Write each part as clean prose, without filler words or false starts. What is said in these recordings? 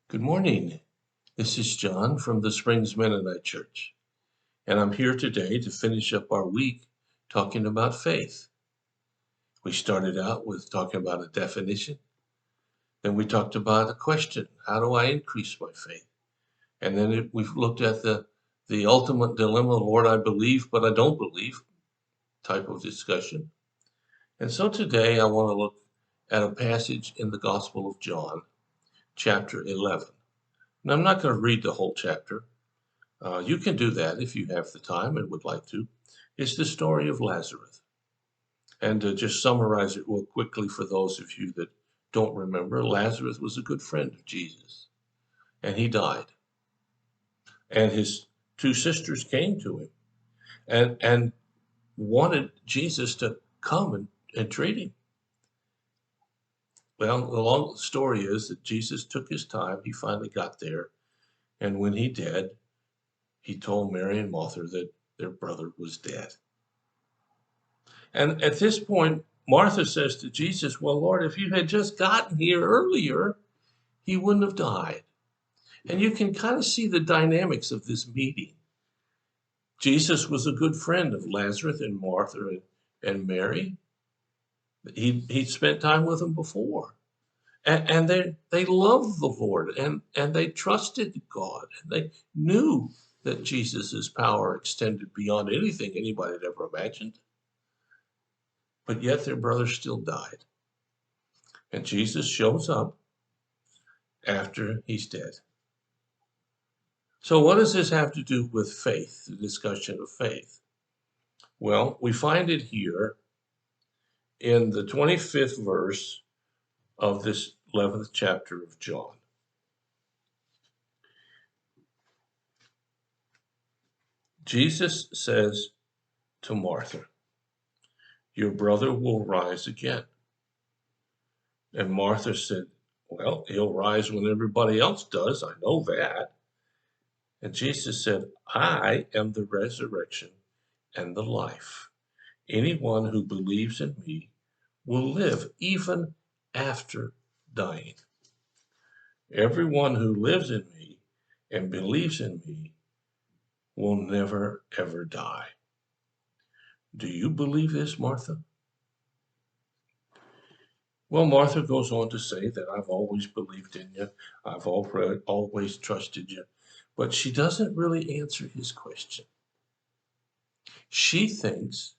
Good morning. This is John from the Springs Mennonite Church, and I'm here today to finish up our week talking about faith. We started out with talking about a definition, then we talked about a question: how do I increase my faith? And then we've looked at the ultimate dilemma: Lord, I believe, but I don't believe, type of discussion. And so today I want to look at a passage in the Gospel of John, chapter 11. Now, I'm not going to read the whole chapter. You can do that if you have the time and would like to. It's the story of Lazarus. And to just summarize it real quickly for those of you that don't remember, Lazarus was a good friend of Jesus, and he died. And his two sisters came to him and wanted Jesus to come and treat him. Well, the long story is that Jesus took his time. He finally got there. And when he did, he told Mary and Martha that their brother was dead. And at this point, Martha says to Jesus, well, Lord, if you had just gotten here earlier, he wouldn't have died. And you can kind of see the dynamics of this meeting. Jesus was a good friend of Lazarus and Martha and Mary. He'd spent time with them before. And they loved the Lord and they trusted God. And they knew that Jesus' power extended beyond anything anybody had ever imagined. But yet their brother still died. And Jesus shows up after he's dead. So what does this have to do with faith, the discussion of faith? Well, we find it here in the 25th verse of this 11th chapter of John. Jesus says to Martha, your brother will rise again. And Martha said, well, he'll rise when everybody else does. I know that. And Jesus said, I am the resurrection and the life. Anyone who believes in me will live even after dying. Everyone who lives in me and believes in me will never, ever die. Do you believe this, Martha? Well, Martha goes on to say that I've always believed in you. I've always trusted you. But she doesn't really answer his question. She thinks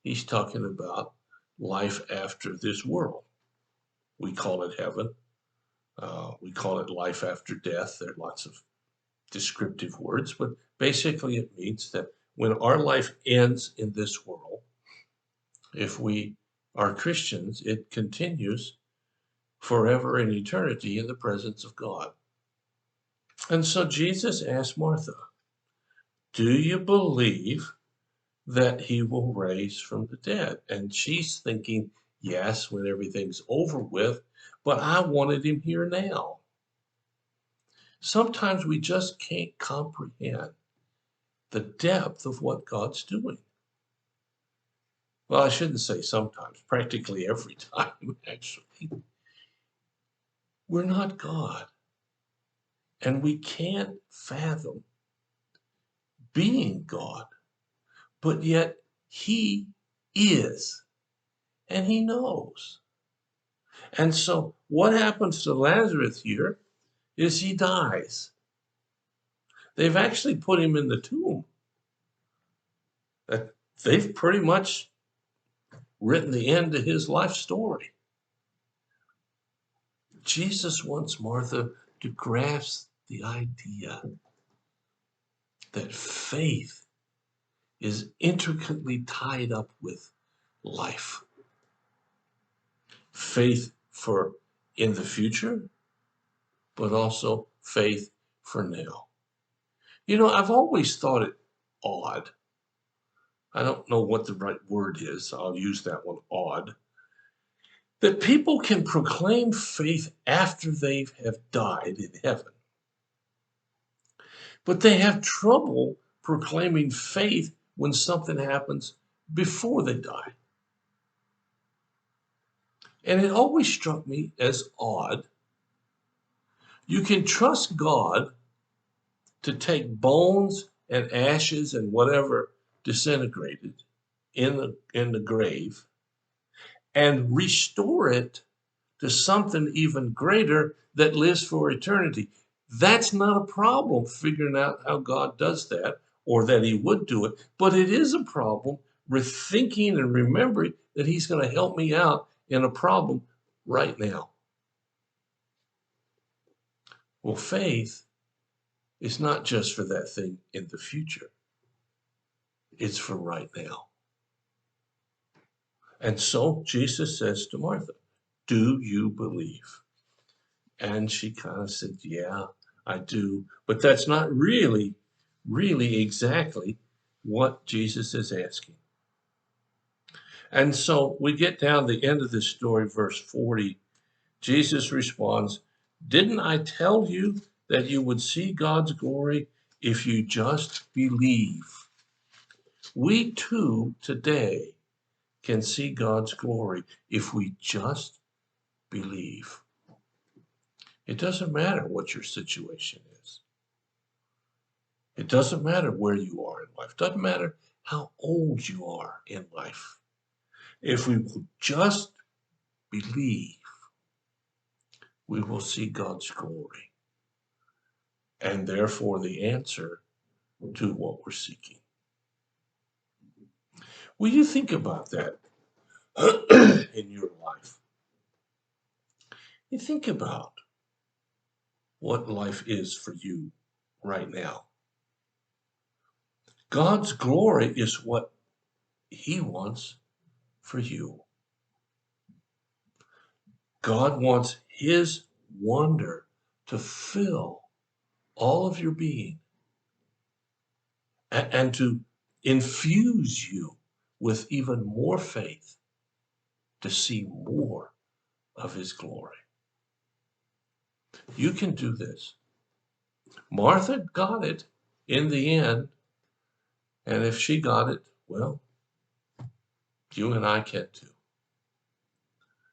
he's talking about life after this world. We call it heaven. We call it life after death. There are lots of descriptive words, but basically it means that when our life ends in this world, if we are Christians, it continues forever in eternity in the presence of God. And so Jesus asked Martha, do you believe that he will raise from the dead? And she's thinking, yes, when everything's over with, but I wanted him here now. Sometimes we just can't comprehend the depth of what God's doing. Well, I shouldn't say sometimes, practically every time, actually. We're not God, and we can't fathom being God, but yet he is, and he knows. And so what happens to Lazarus here is he dies. They've actually put him in the tomb. They've pretty much written the end to his life story. Jesus wants Martha to grasp the idea that faith is intricately tied up with life. Faith for in the future, but also faith for now. You know, I've always thought it odd. I don't know what the right word is. So I'll use that one, odd. That people can proclaim faith after they have died in heaven. But they have trouble proclaiming faith when something happens before they die. And it always struck me as odd. You can trust God to take bones and ashes and whatever disintegrated in the grave and restore it to something even greater that lives for eternity. That's not a problem figuring out how God does that or that he would do it, but it is a problem rethinking and remembering that he's going to help me out in a problem right now. Well, faith is not just for that thing in the future. It's for right now. And so Jesus says to Martha, do you believe? And she kind of said, yeah, I do. But that's not really exactly what Jesus is asking. And so we get down to the end of this story, verse 40. Jesus responds, didn't I tell you that you would see God's glory if you just believe? We too today can see God's glory if we just believe. It doesn't matter what your situation is. It doesn't matter where you are in life. It doesn't matter how old you are in life. If we will just believe, we will see God's glory. And therefore the answer to what we're seeking. Will you think about that in your life? You think about what life is for you right now. God's glory is what he wants for you. God wants his wonder to fill all of your being and to infuse you with even more faith to see more of his glory. You can do this. Martha got it in the end, and if she got it, well, you and I can too.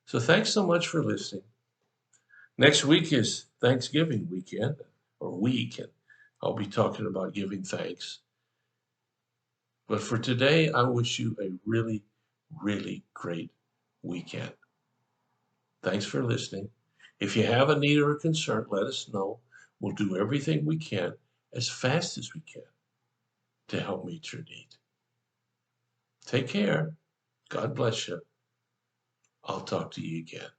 So thanks so much for listening. Next week is Thanksgiving weekend, or week, and I'll be talking about giving thanks. But for today, I wish you a really, really great weekend. Thanks for listening. If you have a need or a concern, let us know. We'll do everything we can as fast as we can to help meet your need. Take care. God bless you. I'll talk to you again.